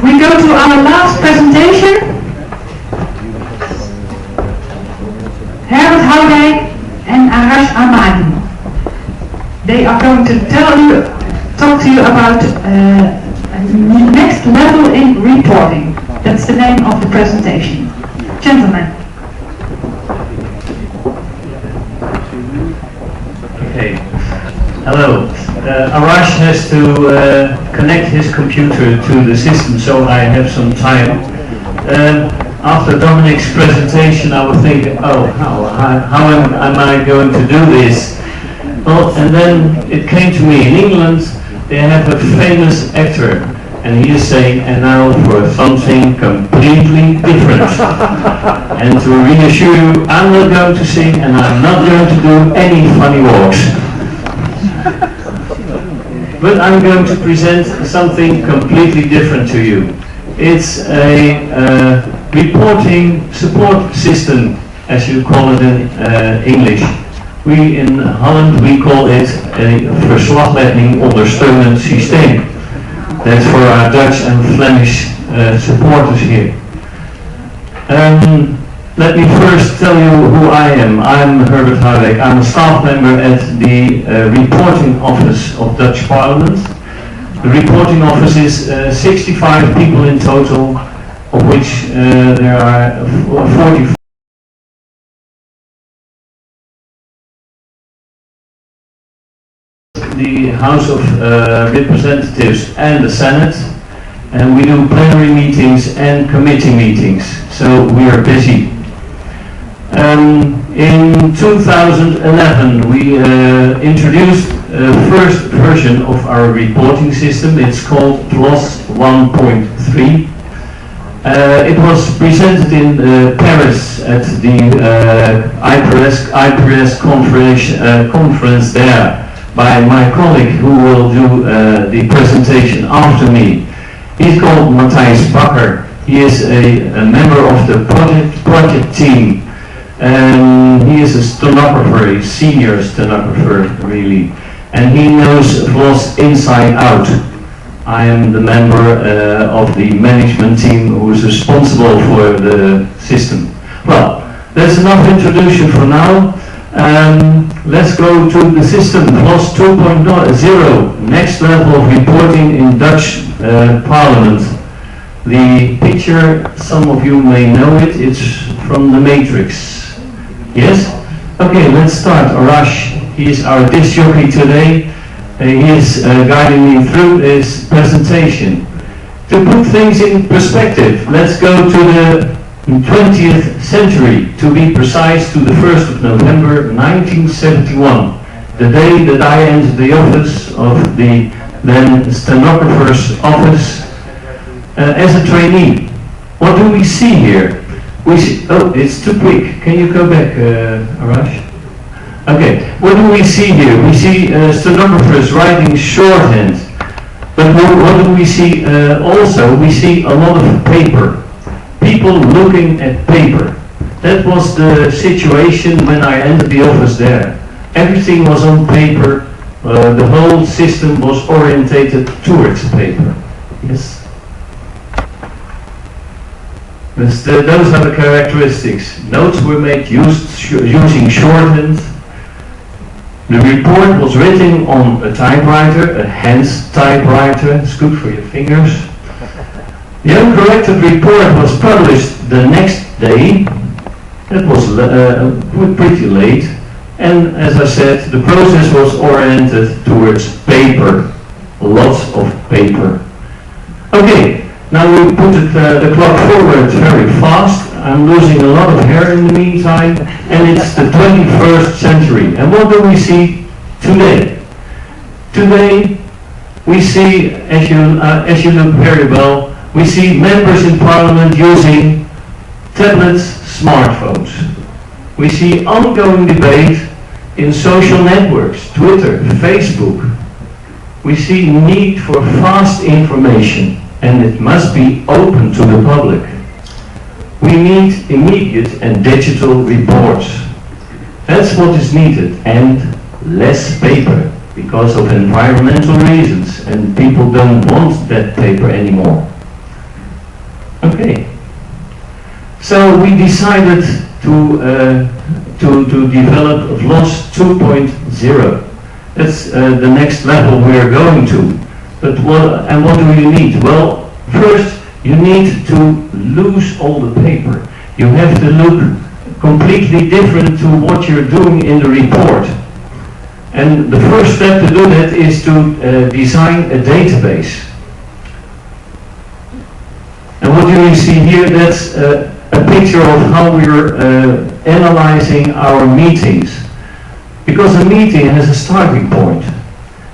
We go to our last presentation. Herbert Houdjik and Arash Ahmadi. They are going to talk to you about next level in reporting. That's the name of the presentation. Gentlemen. Okay. Hello. Arash has to connect his computer to the system, so I have some time. After Dominic's presentation, I was thinking, oh, how am I going to do this? Well, and then it came to me, in England, they have a famous actor, and he is saying, and now for something completely different. And to reassure you, I'm not going to sing, and I'm not going to do any funny walks. But I'm going to present something completely different to you. It's a reporting support system, as you call it in English. We in Holland, we call it a verslaglegging ondersteunend systeem. That's for our Dutch and Flemish supporters here. Let me first tell you who I am. I'm Herbert Houdjik. I'm a staff member at the reporting office of Dutch Parliament. The reporting office is 65 people in total, of which there are 44. The House of Representatives and the Senate, and we do plenary meetings and committee meetings, so we are busy. In 2011 we introduced the first version of our reporting system. It's called PLOS 1.3. It was presented in Paris at the IPRS conference there by my colleague who will do the presentation after me. He's called Matthijs Bakker. He is a member of the project team. He is a stenographer, a senior stenographer really, and he knows PLOS inside out. I am the member of the management team who is responsible for the system. Well, that's enough introduction for now. Let's go to the system, PLOS 2.0, next level of reporting in Dutch Parliament. The picture, some of you may know it, it's from the Matrix. Yes? Okay, let's start. Arash, he is our disc jockey today. He is guiding me through this presentation. To put things in perspective, let's go to the 20th century, to be precise, to the 1st of November 1971, the day that I entered the office of the then stenographer's office as a trainee. What do we see here? We see, oh, it's too quick. Can you go back, Arash? Okay, what do we see here? We see stenographers writing shorthand. But what do we see also? We see a lot of paper. People looking at paper. That was the situation when I entered the office there. Everything was on paper. The whole system was orientated towards paper. Yes? Those are the characteristics. Notes were made using shorthand. The report was written on a typewriter, a hand typewriter. It's good for your fingers. The uncorrected report was published the next day. It was pretty late. And as I said, the process was oriented towards paper. Lots of paper. Okay. Now we put the clock forward very fast. I'm losing a lot of hair in the meantime, and it's the 21st century. And what do we see today? Today we see, as you look very well, we see members in Parliament using tablets, smartphones. We see ongoing debate in social networks, Twitter, Facebook. We see need for fast information, and it must be open to the public. We need immediate and digital reports. That's what is needed, and less paper, because of environmental reasons, and people don't want that paper anymore. okay. So we decided to develop VLOS 2.0. That's the next level we are going to. But what do you need? Well, first you need to lose all the paper. You have to look completely different to what you're doing in the report. And the first step to do that is to design a database. And what do you see here? That's a picture of how we're analyzing our meetings. Because a meeting has a starting point.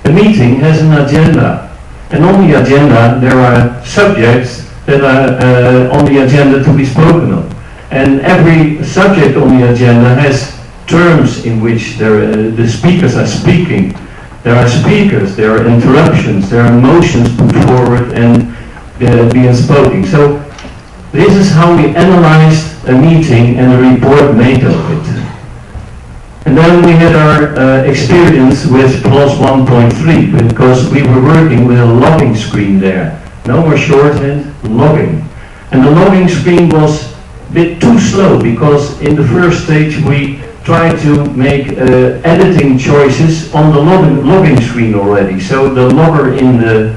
A meeting has an agenda. And on the agenda there are subjects that are on the agenda to be spoken of. And every subject on the agenda has terms in which the speakers are speaking. There are speakers, there are interruptions, there are motions put forward and being spoken. So this is how we analyzed a meeting and a report made of it. And then we had our experience with VLOS 1.3 because we were working with a logging screen there. No more shorthand, logging. And the logging screen was a bit too slow because in the first stage we tried to make editing choices on the logging screen already. So the logger in the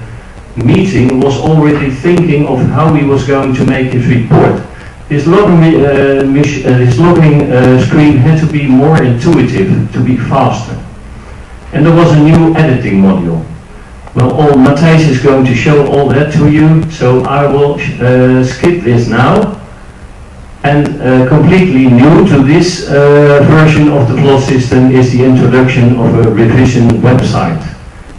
meeting was already thinking of how he was going to make his report. This logging screen had to be more intuitive, to be faster. And there was a new editing module. Well, Matthijs is going to show all that to you, so I will skip this now. And completely new to this version of the VLOS system is the introduction of a revision website,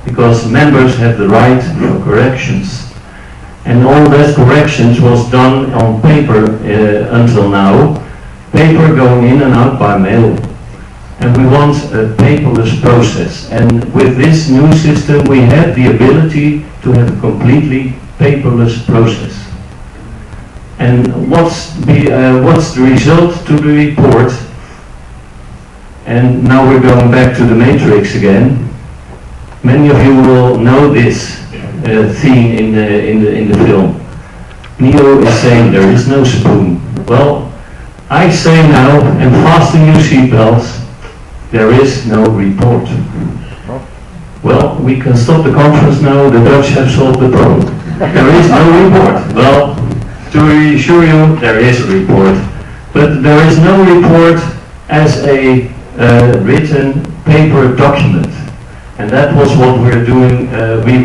because members have the right for corrections. And all that corrections was done on paper until now, paper going in and out by mail. And we want a paperless process. And with this new system we have the ability to have a completely paperless process. And what's the result to the report? And now we're going back to the matrix again. Many of you will know this theme in the film. Neo is saying there is no spoon. Well, I say now, and fasten your seatbelts, there is no report. Well, we can stop the conference now, the Dutch have solved the problem. There is no report. Well, to reassure you, there is a report. But there is no report as a written paper document. And that was what we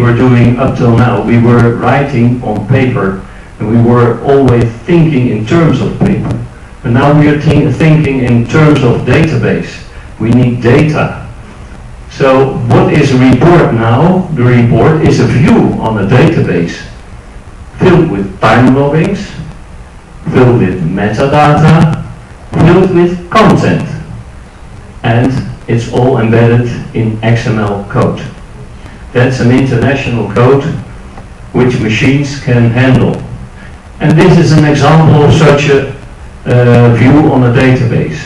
were doing up till now. We were writing on paper, and we were always thinking in terms of paper. But now we are thinking in terms of database. We need data. So what is a report now? The report is a view on a database, filled with time loggings, filled with metadata, filled with content. And it's all embedded in XML code. That's an international code which machines can handle. And this is an example of such a view on a database.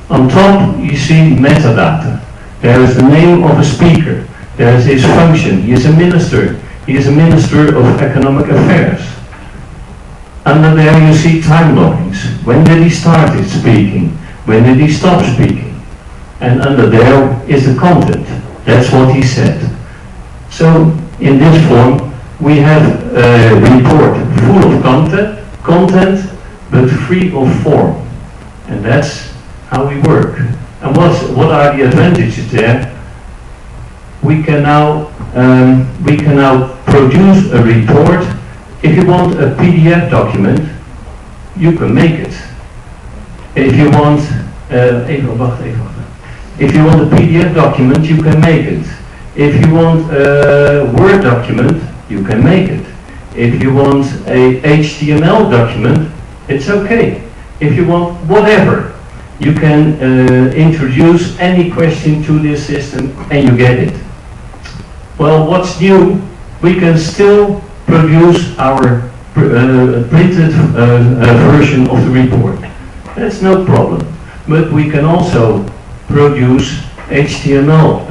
On top you see metadata. There is the name of a speaker. There is his function. He is a minister. He is a minister of economic affairs. Under there you see time loggings. When did he start his speaking? When did he stop speaking? And under there is the content. That's what he said. So in this form we have a report full of content but free of form. And that's how we work. And what are the advantages there? We can now produce a report. If you want a PDF document, you can make it. If you want If you want a PDF document, you can make it. If you want a Word document, you can make it. If you want a HTML document, it's okay. If you want whatever, you can introduce any question to this system and you get it. Well, what's new? We can still produce our printed version of the report. That's no problem. But we can also produce HTML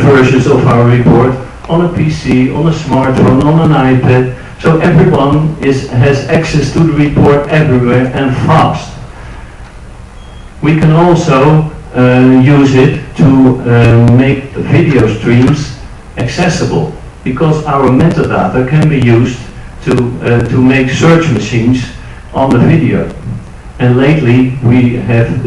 versions of our report on a PC, on a smartphone, on an iPad, So everyone has access to the report everywhere and fast. We can also use it to make video streams accessible, because our metadata can be used to make search machines on the video. And lately we have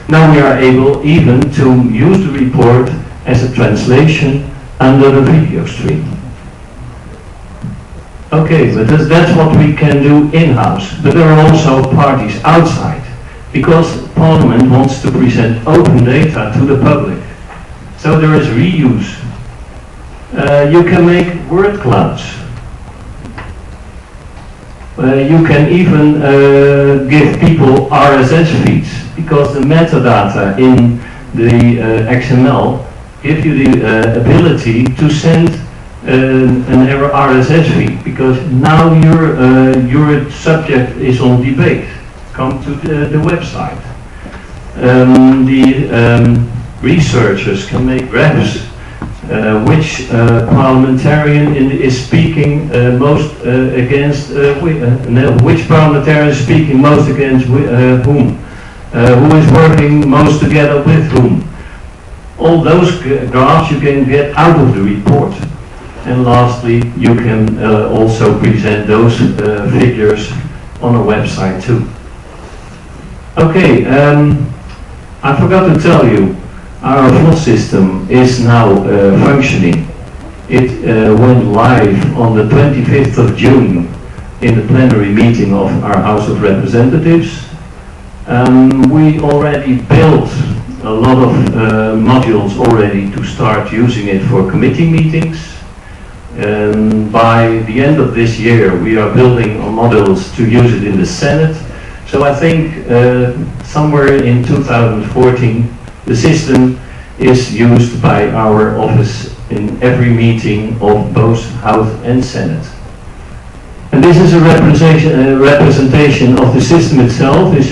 now we are able even to use the report as a translation under the video stream. Okay, but that's what we can do in-house. But there are also parties outside, because Parliament wants to present open data to the public. So there is reuse. You can make word clouds. You can even give people RSS feeds, because the metadata in the XML give you the ability to send an RSS feed, because now your subject is on debate. Come to the website. The researchers can make graphs. Which parliamentarian is speaking most against which parliamentarian is speaking most against whom? Who is working most together with whom? All those graphs you can get out of the report. And lastly, you can also present those figures on a website too. Okay, I forgot to tell you, our flood system is now functioning. It went live on the 25th of June in the plenary meeting of our House of Representatives. We already built a lot of modules already to start using it for committee meetings. By the end of this year we are building modules to use it in the Senate. So I think somewhere in 2014 the system is used by our office in every meeting of both House and Senate. And this is a representation of the system itself. It's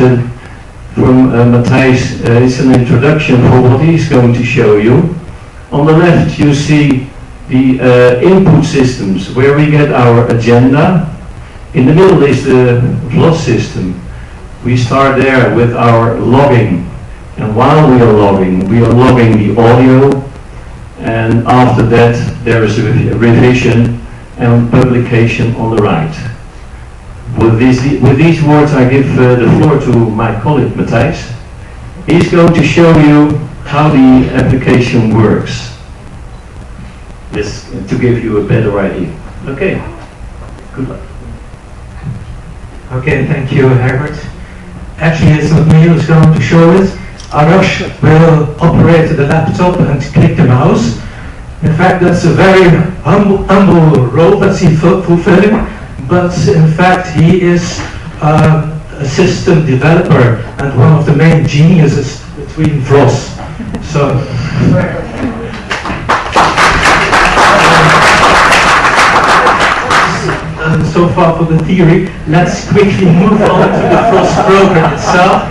from Matthijs, it's an introduction for what he's going to show you. On the left you see the input systems where we get our agenda. In the middle is the plot system. We start there with our logging. And while we are logging the audio, and after that there is a revision and publication on the right. With these words I give the floor to my colleague Matthijs. He's going to show you how the application works. This to give you a better idea. Okay, good luck. Okay, thank you, Herbert. Actually, it's not me who's going to show it. Arash will operate the laptop and click the mouse. In fact, that's a very humble role that he's fulfilling, but in fact he is a system developer and one of the main geniuses between VLOS. So, so far for the theory. Let's quickly move on to the VLOS program itself.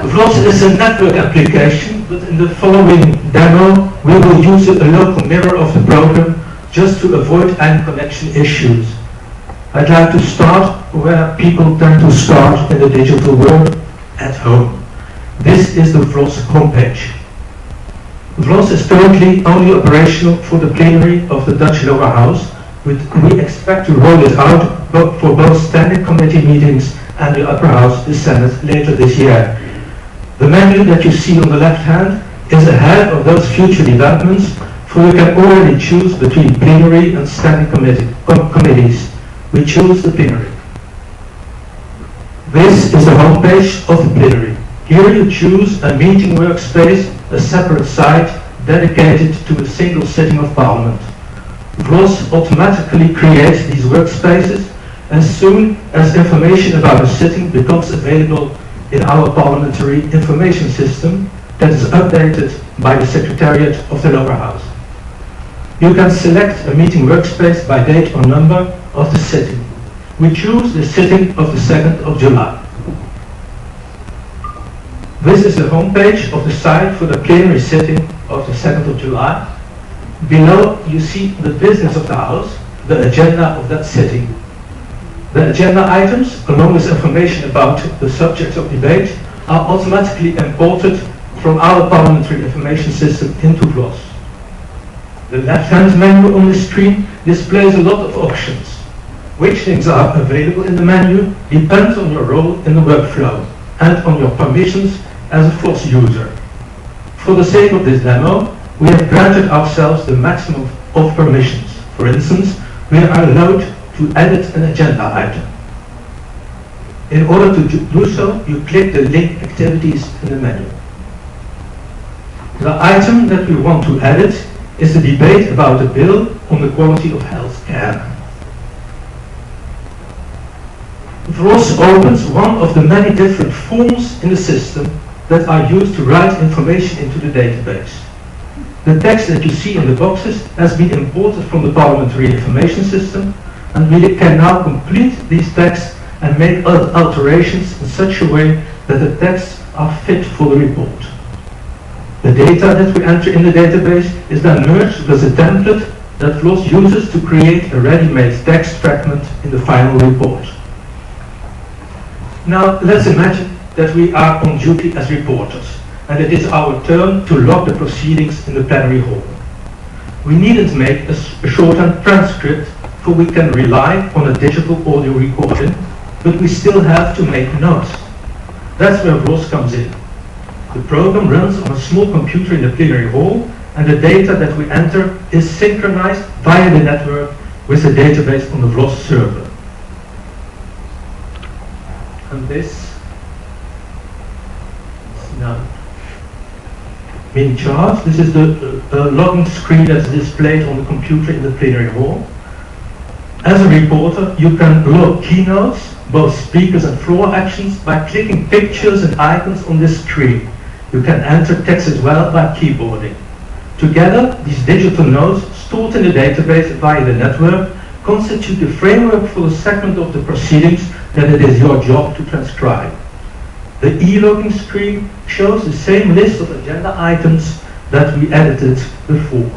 VLOS is a network application, but in the following demo we will use a local mirror of the program just to avoid any connection issues. I'd like to start where people tend to start in the digital world, at home. This is the VLOS homepage. VLOS is currently only operational for the plenary of the Dutch Lower House. We expect to roll it out for both standing committee meetings and the Upper House, the Senate, later this year. The menu that you see on the left hand is ahead of those future developments, for you can already choose between plenary and standing committees. We choose the plenary. This is the homepage of the plenary. Here you choose a meeting workspace, a separate site dedicated to a single sitting of Parliament. VLOS automatically creates these workspaces as soon as information about a sitting becomes available in our parliamentary information system that is updated by the Secretariat of the Lower House. You can select a meeting workspace by date or number of the sitting. We choose the sitting of the 2nd of July. This is the homepage of the site for the plenary sitting of the 2nd of July. Below you see the business of the House, the agenda of that sitting. The agenda items, along with information about the subjects of debate, are automatically imported from our parliamentary information system into VLOS. The left-hand menu on the screen displays a lot of options. Which things are available in the menu depends on your role in the workflow and on your permissions as a VLOS user. For the sake of this demo, we have granted ourselves the maximum of permissions. For instance, we are allowed to edit an agenda item. In order to do so, you click the link activities in the menu. The item that we want to edit is the debate about the bill on the quality of health care. VLOS opens one of the many different forms in the system that are used to write information into the database. The text that you see in the boxes has been imported from the parliamentary information system, and we can now complete these texts and make alterations in such a way that the texts are fit for the report. The data that we enter in the database is then merged with a template that VLOS uses to create a ready-made text fragment in the final report. Now let's imagine that we are on duty as reporters, and it is our turn to log the proceedings in the plenary hall. We needn't make a shorthand transcript, for we can rely on a digital audio recording, but we still have to make notes. That's where VLOS comes in. The program runs on a small computer in the plenary hall, and the data that we enter is synchronized via the network with the database on the VLOS server. And this is now mini chart. This is the login screen that's displayed on the computer in the plenary hall. As a reporter, you can log keynotes, both speakers and floor actions, by clicking pictures and icons on this screen. You can enter text as well by keyboarding. Together, these digital notes, stored in the database via the network, constitute the framework for the segment of the proceedings that it is your job to transcribe. The e-logging screen shows the same list of agenda items that we edited before.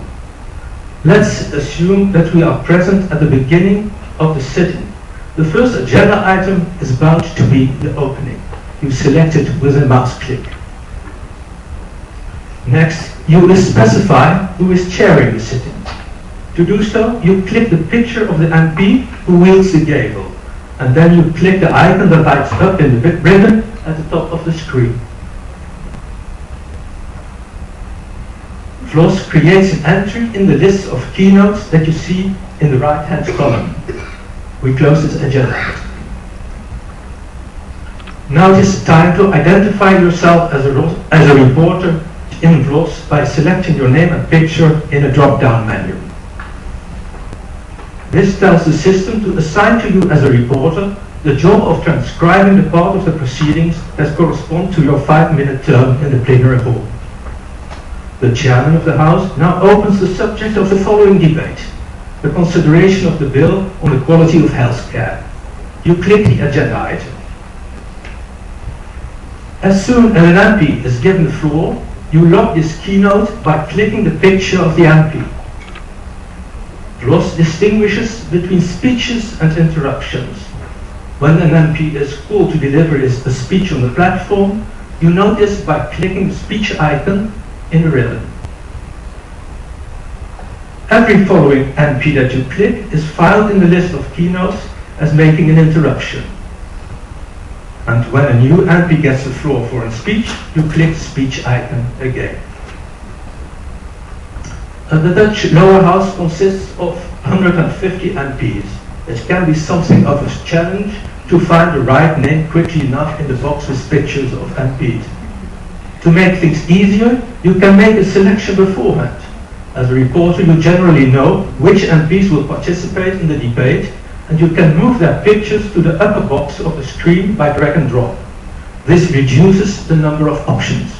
Let's assume that we are present at the beginning of the sitting. The first agenda item is about to be the opening. You select it with a mouse click. Next, you will specify who is chairing the sitting. To do so, you click the picture of the MP who wields the gavel, and then you click the icon that lights up in the ribbon at the top of the screen. VLOS creates an entry in the list of keynotes that you see in the right-hand column. We close this agenda. Now it is time to identify yourself as a reporter in VLOS by selecting your name and picture in a drop-down menu. This tells the system to assign to you as a reporter the job of transcribing the part of the proceedings that correspond to your 5-minute term in the plenary hall. The chairman of the House now opens the subject of the following debate, the consideration of the bill on the quality of health care. You click the agenda item. As soon as an MP is given the floor, you log this keynote by clicking the picture of the MP. VLOS distinguishes between speeches and interruptions. When an MP is called to deliver a speech on the platform, you know this by clicking the speech icon in the ribbon. Every following MP that you click is filed in the list of keynotes as making an interruption. And when a new MP gets the floor for a speech, you click the speech icon again. The Dutch lower house consists of 150 MPs. It can be something of a challenge to find the right name quickly enough in the box with pictures of MPs. To make things easier, you can make a selection beforehand. As a reporter, you generally know which MPs will participate in the debate, and you can move their pictures to the upper box of the screen by drag and drop. This reduces the number of options.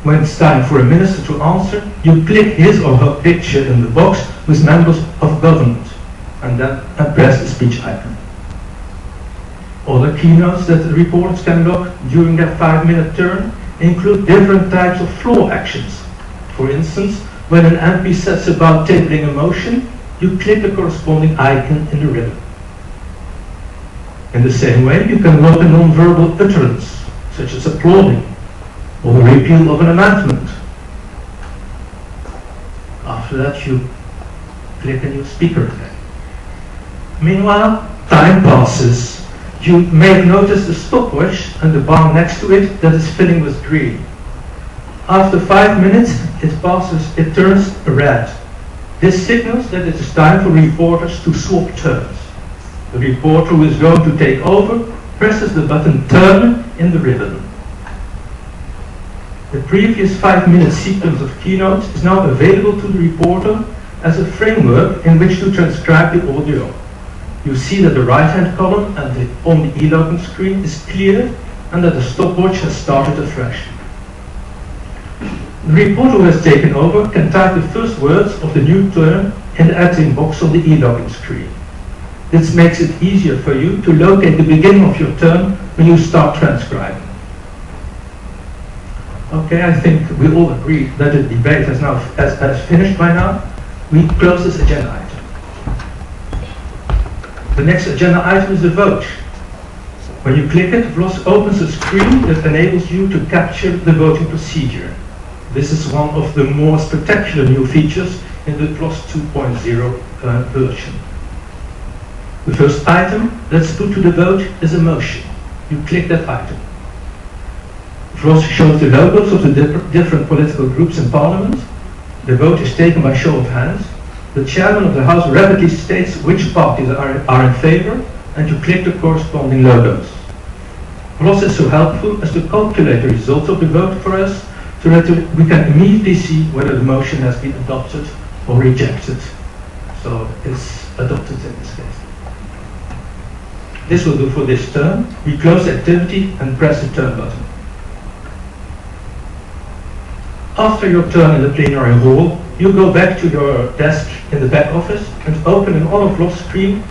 When it's time for a minister to answer, you click his or her picture in the box with members of government, and then press the speech icon. Other keynotes that the reporters can log during their 5-minute turn include different types of floor actions. For instance, when an MP sets about tabling a motion, you click the corresponding icon in the ribbon. In the same way, you can log a non-verbal utterance, such as applauding, or the repeal of an amendment. After that, you click a new speaker again. Meanwhile, time passes. You may have noticed a stopwatch and the bar next to it that is filling with green. After 5 minutes, it turns red. This signals that it is time for reporters to swap turns. The reporter who is going to take over presses the button turn in the ribbon. The previous 5-minute sequence of keynotes is now available to the reporter as a framework in which to transcribe the audio. You see that the right-hand column on the e-login screen is clear and that the stopwatch has started afresh. The reporter who has taken over can type the first words of the new term in the editing box on the e-login screen. This makes it easier for you to locate the beginning of your term when you start transcribing. Okay, I think we all agree that the debate has finished by now. We close this agenda item. The next agenda item is the vote. When you click it, VLOS opens a screen that enables you to capture the voting procedure. This is one of the more spectacular new features in the VLOS 2.0 version. The first item that's put to the vote is a motion. You click that item. VLOS shows the logos of the different political groups in Parliament. The vote is taken by show of hands. The chairman of the House rapidly states which parties are in favor, and you click the corresponding logos. VLOS is so helpful as to calculate the results of the vote for us, so that we can immediately see whether the motion has been adopted or rejected. So it's adopted in this case. This will do for this term. We close the activity and press the turn button. After your turn in the plenary hall, you go back to your desk in the back office and open an on-off screen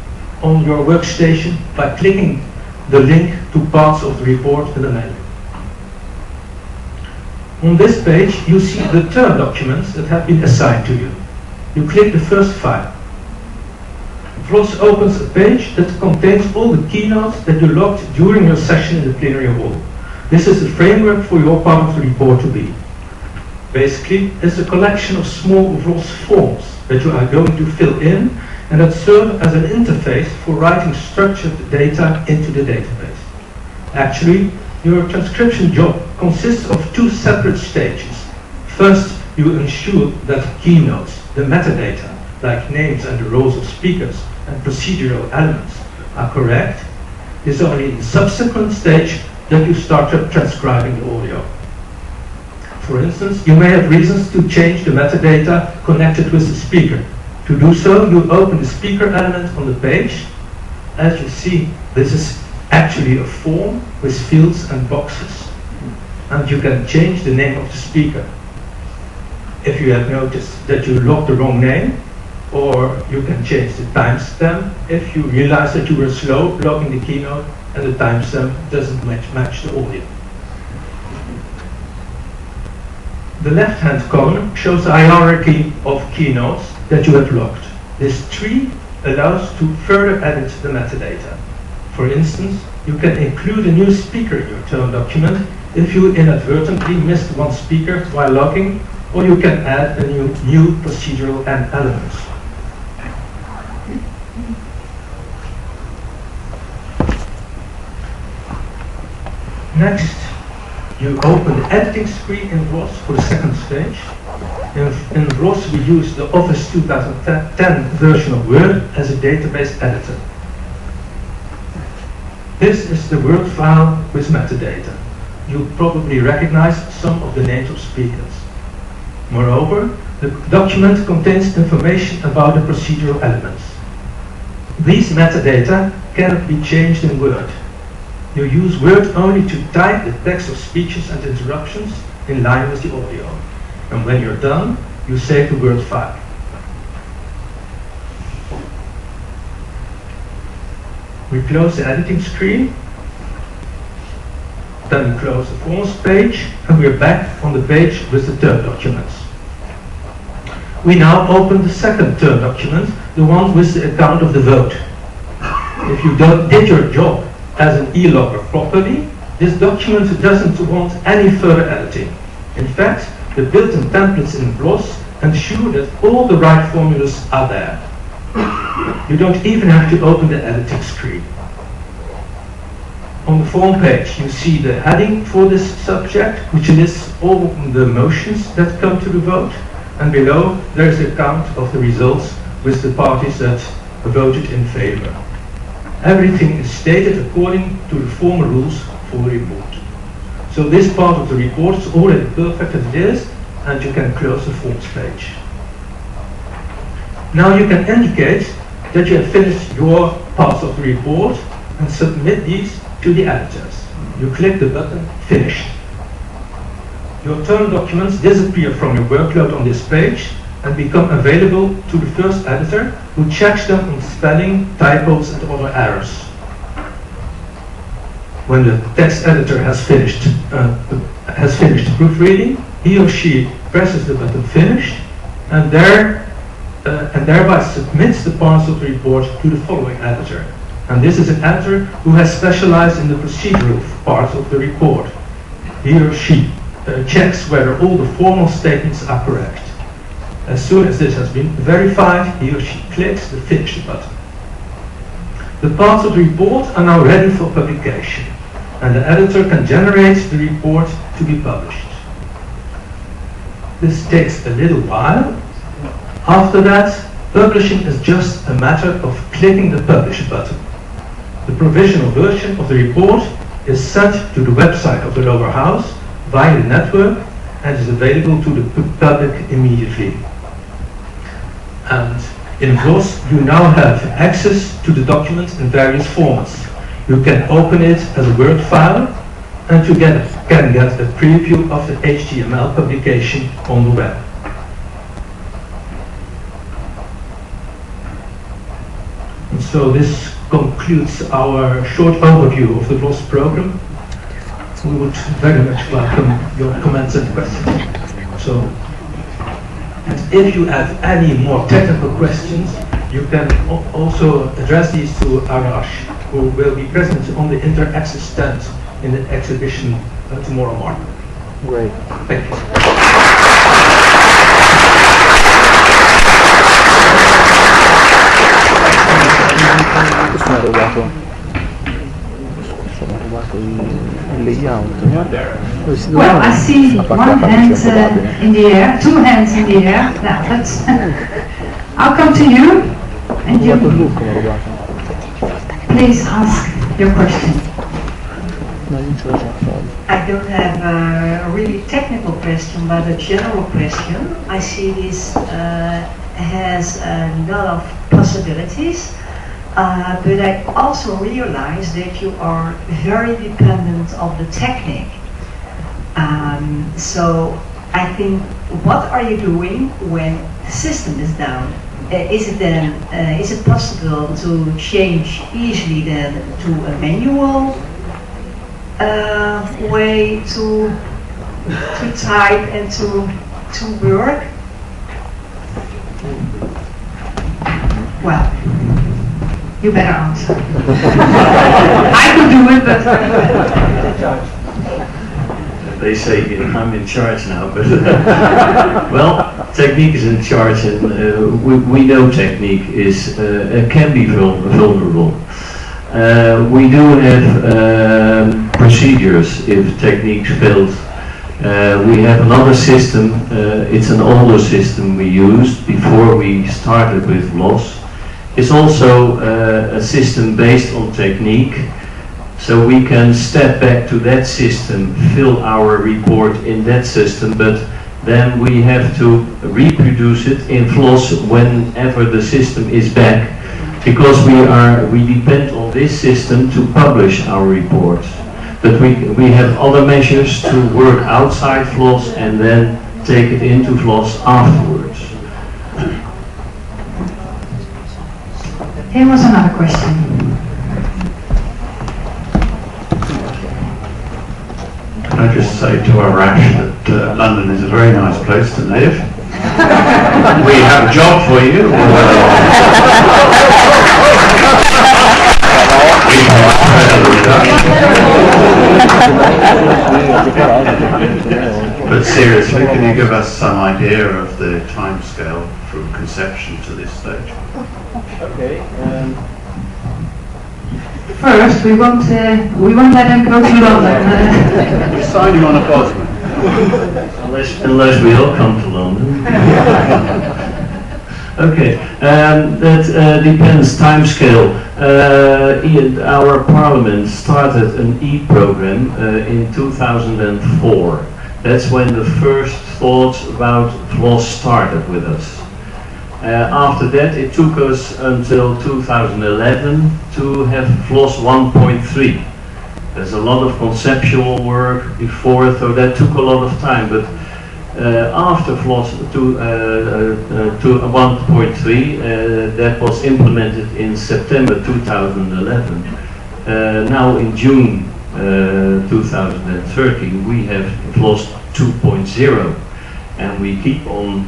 on your workstation by clicking the link to parts of the report in the menu. On this page, you see the term documents that have been assigned to you. You click the first file. VLOS opens a page that contains all the keynotes that you logged during your session in the plenary hall. This is the framework for your part of the report to be. Basically, it's a collection of small VLOS forms that you are going to fill in and that serve as an interface for writing structured data into the database. Actually, your transcription job consists of two separate stages. First, you ensure that keynotes, the metadata, like names and the roles of speakers and procedural elements, are correct. It's only in the subsequent stage that you start transcribing the audio. For instance, you may have reasons to change the metadata connected with the speaker. To do so, you open the speaker element on the page. As you see, this is actually a form with fields and boxes. And you can change the name of the speaker. If you have noticed that you logged the wrong name, or you can change the timestamp if you realize that you were slow logging the keynote and the timestamp doesn't match the audio. The left-hand column shows a hierarchy of keynotes that you have logged. This tree allows to further edit the metadata. For instance, you can include a new speaker in your term document if you inadvertently missed one speaker while logging, or you can add a new procedural element. Next, you open the editing screen in VLOS for the second stage. In VLOS, we use the Office 2010 version of Word as a database editor. This is the Word file with metadata. You probably recognize some of the names of speakers. Moreover, the document contains information about the procedural elements. These metadata cannot be changed in Word. You use Word only to type the text of speeches and interruptions in line with the audio. And when you're done, you save the Word file. We close the editing screen. Then we close the forms page, and we're back on the page with the term documents. We now open the second term document, the one with the account of the vote. If you did your job as an e-logger properly, this document doesn't want any further editing. In fact, the built-in templates in VLOS ensure that all the right formulas are there. You don't even have to open the editing screen. On the form page, you see the heading for this subject, which lists all the motions that come to the vote, and below there is a count of the results with the parties that voted in favor. Everything is stated according to the formal rules for the report. So this part of the report is already perfect as it is, and you can close the forms page. Now you can indicate that you have finished your parts of the report and submit these to the editors. You click the button Finished. Your term documents disappear from your workload on this page and become available to the first editor, who checks them on spelling, typos and other errors. When the text editor has finished proofreading, he or she presses the button Finish and thereby submits the parts of the report to the following editor. And this is an editor who has specialized in the procedural parts of the report. He or she checks whether all the formal statements are correct. As soon as this has been verified, he or she clicks the Finish button. The parts of the report are now ready for publication, and the editor can generate the report to be published. This takes a little while. After that, publishing is just a matter of clicking the Publish button. The provisional version of the report is sent to the website of the lower house via the network and is available to the public immediately. And in VLOS, you now have access to the document in various formats. You can open it as a Word file, and you can get a preview of the HTML publication on the web. And so this concludes our short overview of the VLOS program. We would very much welcome your comments and questions. So, and if you have any more technical questions, you can also address these to Arash, who will be present on the Inter-Access stand in the exhibition tomorrow morning. Great. Thank you. Questo mi ha rubato il layout. Well, I see one hand in the air, two hands in the air. Now, that's. I'll come to you, and you please ask your question. I don't have a really technical question, but a general question. I see this has a lot of possibilities, but I also realize that you are very dependent of the technique. So I think, what are you doing when the system is down? Is it possible to change easily then to a manual way to type and to work? Well, you better answer. I could do it, but They say I'm in charge now, but well, technique is in charge, and we know technique is can be vulnerable. We do have procedures if technique fails. We have another system. It's an older system we used before we started with VLOS. It's also a system based on technique. So we can step back to that system, fill our report in that system, but then we have to reproduce it in VLOS whenever the system is back, because we depend on this system to publish our reports. But we have other measures to work outside VLOS and then take it into VLOS afterwards. Here was another question. Can I just say to Arash that London is a very nice place to live. We have a job for you. But seriously, can you give us some idea of the time scale from conception to this stage? Okay. First, we won't let them go to London. We signed you on a postman. Unless we all come to London. Okay, that depends time scale. Our parliament started an e-program in 2004. That's when the first thoughts about FLOSS started with us. After that, it took us until 2011 to have FLOSS 1.3. There's a lot of conceptual work before, so that took a lot of time. But after FLOSS 1.3, that was implemented in September 2011. Now in June 2013, we have FLOSS 2.0. And we keep on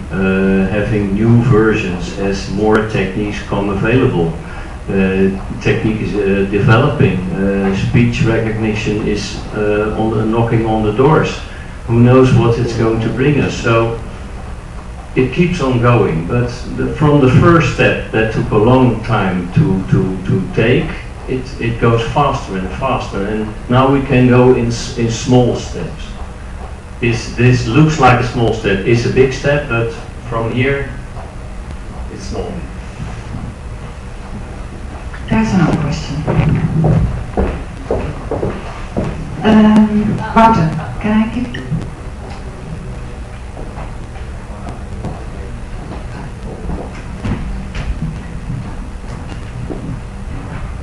having new versions as more techniques come available. Technique is developing, speech recognition is knocking on the doors. Who knows what it's going to bring us? So it keeps on going, but from the first step that took a long time to take, it goes faster and faster, and now we can go in small steps. This looks like a small step, it's a big step, but from here, it's small. There's another question. Wouter, can I give?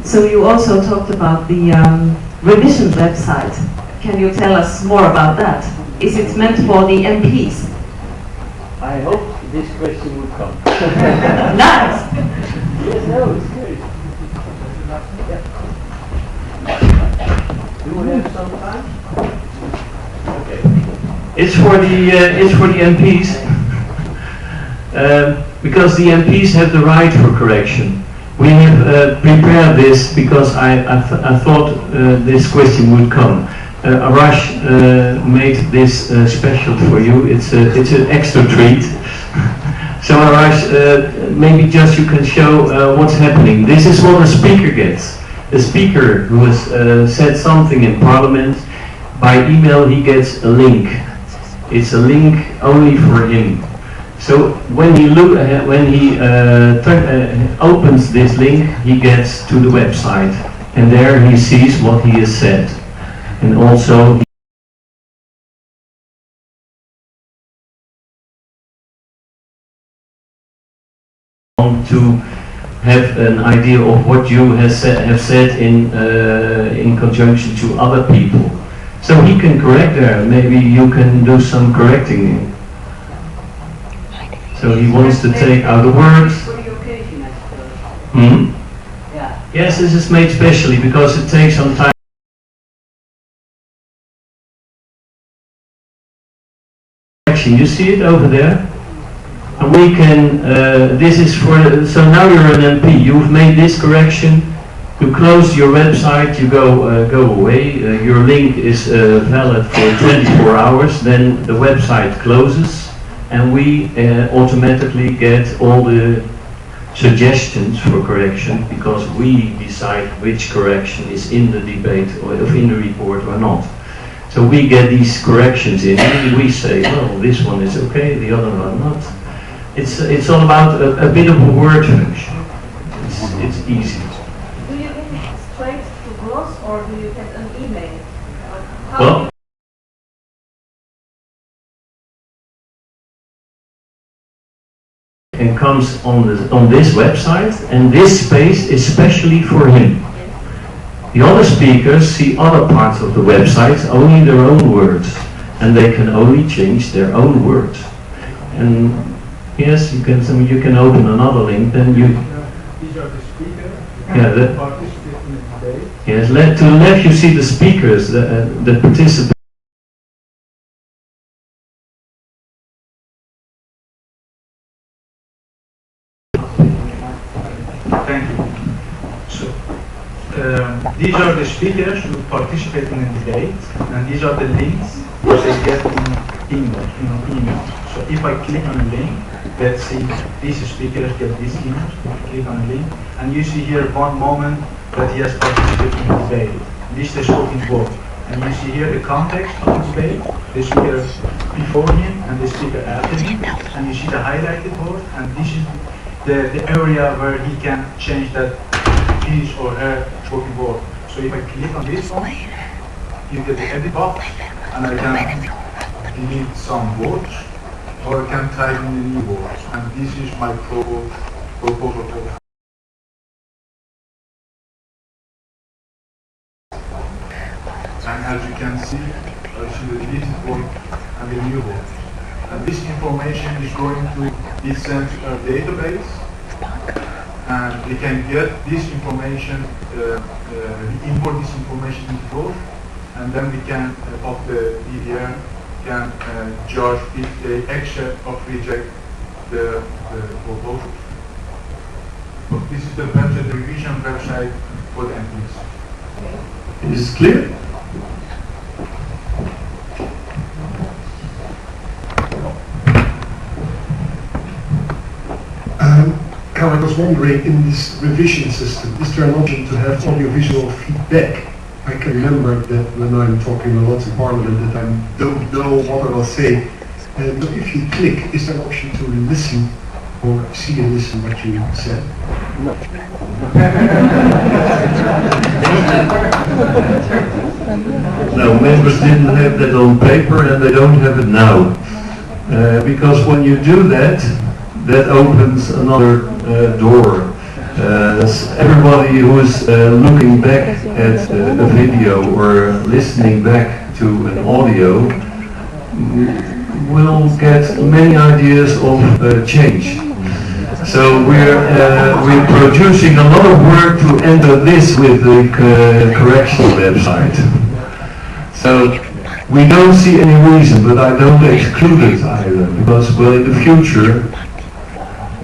So you also talked about the revision website. Can you tell us more about that? Is it meant for the MPs? I hope this question would come. Nice! Yes, no, it's good. Do we have some time? Okay. It's for the MPs. Because the MPs have the right for correction. We have prepared this because I thought this question would come. Arash made this special for you. It's an extra treat. So Arash, maybe just you can show what's happening. This is what a speaker gets. A speaker who has said something in Parliament, by email he gets a link. It's a link only for him. So when he opens this link, he gets to the website, and there he sees what he has said. And also to have an idea of what you have said in conjunction to other people. So he can correct there. Maybe you can do some correcting. So he wants to take out the words. For the occasion, I suppose. Hmm? Yeah. Yes, this is made specially because it takes some time. You see it over there? And we can, this is for, so now you're an MP, you've made this correction, you close your website, you go away, your link is valid for 24 hours, then the website closes, and we automatically get all the suggestions for correction, because we decide which correction is in the debate or in the report or not. So we get these corrections in, and we say, well, this one is okay, the other one not. It's all about a bit of a word function. It's easy. Do you get it straight to Gloss, or do you get an email? Well, and comes on this website, and this space is specially for him. The other speakers see other parts of the website, only their own words, and they can only change their own words. And yes, you can open another link. Then you. These are the speakers. Yeah. Participate in the debate. Yes. To the left you see the speakers, the participants. these are the speakers who participate in the debate, and these are the links that they get in email. So if I click on a link, let's see, these speakers get this email. Click on a link, and you see here one moment that he has participated in the debate. This is the spoken word. And you see here the context of the debate, the speaker before him and the speaker after him, and you see the highlighted word, and this is the area where he can change that his or her spoken word. So if I click on this one, you get the edit box, and I can delete some words, or I can type in the new words, and this is my proposal. And as you can see, I see the deleted word and the new word. And this information is going to be sent to our database, and we can get this information, we import this information into both, and then we can, of the DDR, can judge if they accept or reject the proposal. But this is the website, the revision website for the MPs. Is it clear? I was wondering, in this revision system, is there an option to have audiovisual feedback? I can remember that when I'm talking a lot in Parliament that I don't know what I will say. But if you click, is there an option to listen or see and listen what you said? No. No, members didn't have that on paper and they don't have it now. Because when you do that, that opens another door. Everybody who is looking back at a video or listening back to an audio will get many ideas of change. So we're producing a lot of work to enter this with the correction website. So we don't see any reason, but I don't exclude it either, because well, in the future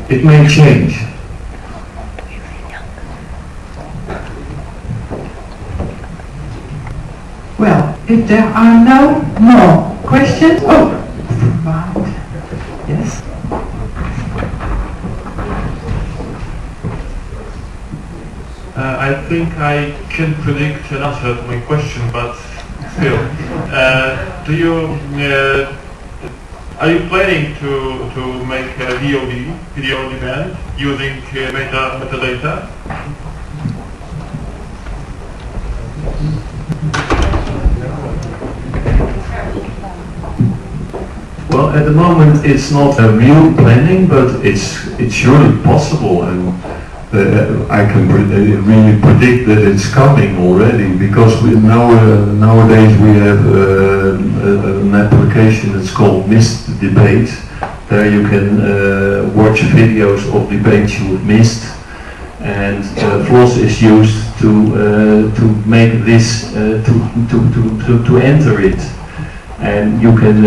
it may change. Well, if there are no more questions, yes. I think I can predict an answer to my question, but still, are you planning to make a video on demand using metadata? Well, at the moment it's not a real planning, but it's surely possible, and I can really predict that it's coming already, because nowadays we have an application that's called Missed Debate. There you can watch videos of debates you missed, and FLOSS is used to make this to enter it. And you can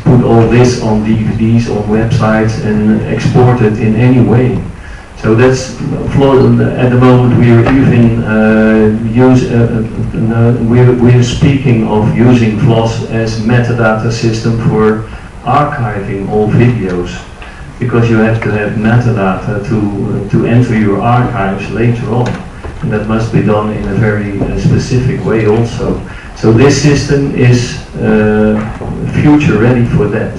put all this on DVDs, on websites, and export it in any way. So that's at the moment we are even we're speaking of using FLOSS as metadata system for archiving all videos, because you have to have metadata to enter your archives later on, and that must be done in a very specific way also. So this system is future ready for that.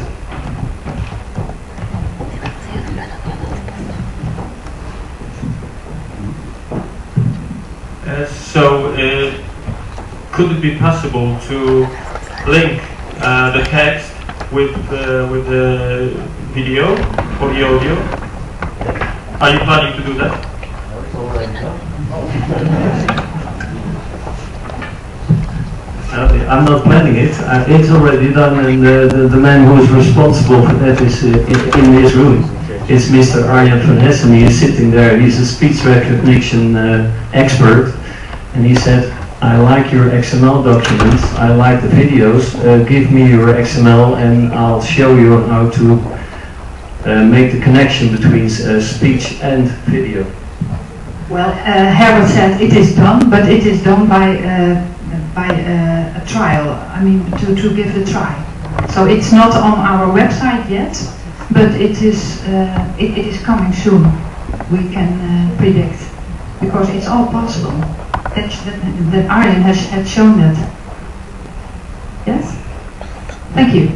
Could it be possible to link the text with the video or the audio? Are you planning to do that? I'm not planning it. It's already done, and the man who is responsible for that is in this room. It's Mr. Arjan van Hessen. He is sitting there. He's a speech recognition expert, and he said, I like your XML documents, I like the videos, give me your XML and I'll show you how to make the connection between speech and video. Well, Herbert said it is done, but it is done by a trial. I mean, to give it a try. So it's not on our website yet, but it is coming soon. We can predict, because it's all possible. That Arjen has shown that. Yes? Thank you.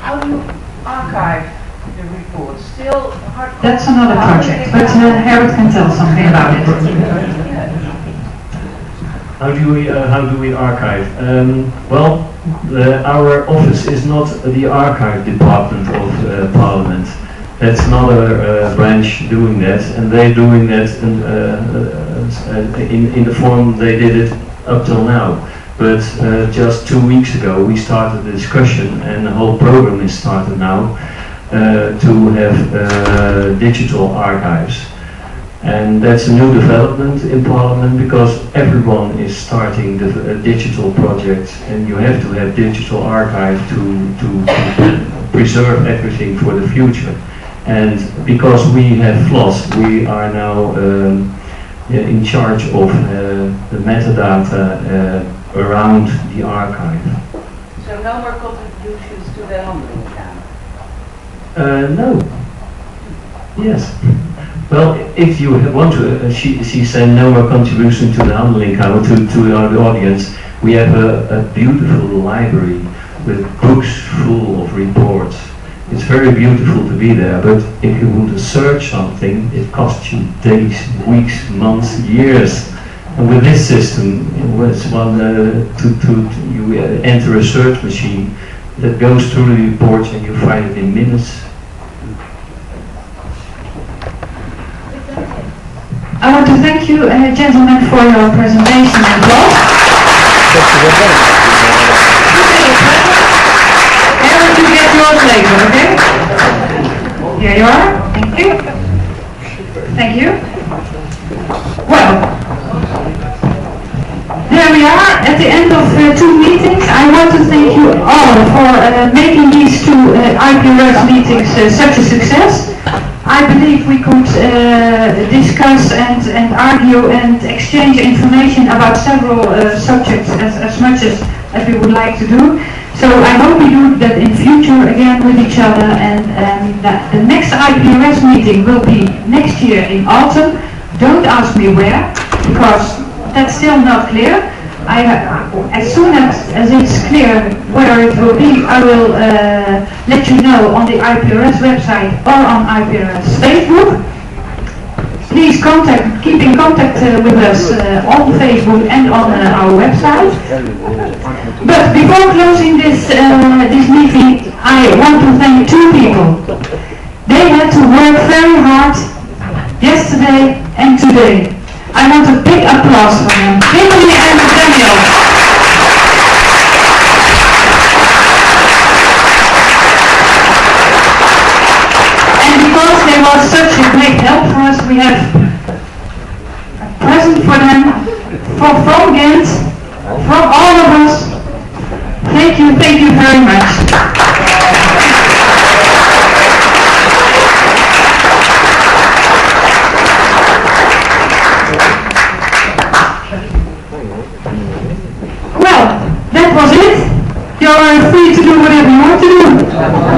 How do you archive the reports? Still hard copy? That's another project, but Herbert can tell something about it. How do we archive? Well, our office is not the archive department of Parliament. That's another branch doing that, and they're doing that in the form they did it up till now. But just 2 weeks ago we started a discussion, and the whole program is started now to have digital archives. And that's a new development in Parliament, because everyone is starting the digital projects, and you have to have digital archive to preserve everything for the future. And because we have FLOSS, we are now in charge of the metadata around the archive. So no more contributions to the handelingkamer? No. Yes. Well, if you want to, she said no more contribution to the handelingkamer, to our audience. We have a beautiful library with books full of reports. It's very beautiful to be there, but if you want to search something, it costs you days, weeks, months, years. And with this system, it's one you enter a search machine that goes through the reports, and you find it in minutes. I want to thank you, gentlemen, for your presentation and talk. Herbert, you get yours later, okay? Here you are. Thank you. Thank you. Well, there we are at the end of 2 meetings. I want to thank you all for making these 2 IPRS meetings such a success. I believe we could discuss and argue and exchange information about several subjects as much as we would like to do. So I hope we do that in future again with each other, and that the next IPRS meeting will be next year in autumn. Don't ask me where, because that's still not clear. As soon as it's clear where it will be, I will let you know on the IPRS website or on IPRS Facebook. Please keep in contact with us on Facebook and on our website. But before closing this meeting, I want to thank 2 people. They had to work very hard yesterday and today. I want a big applause for them. Kimberly and Daniel. And because they were such a great help for us, we have a present for them from Ghent, from all of us. Thank you very much. That was it. You're free to do whatever you want to do.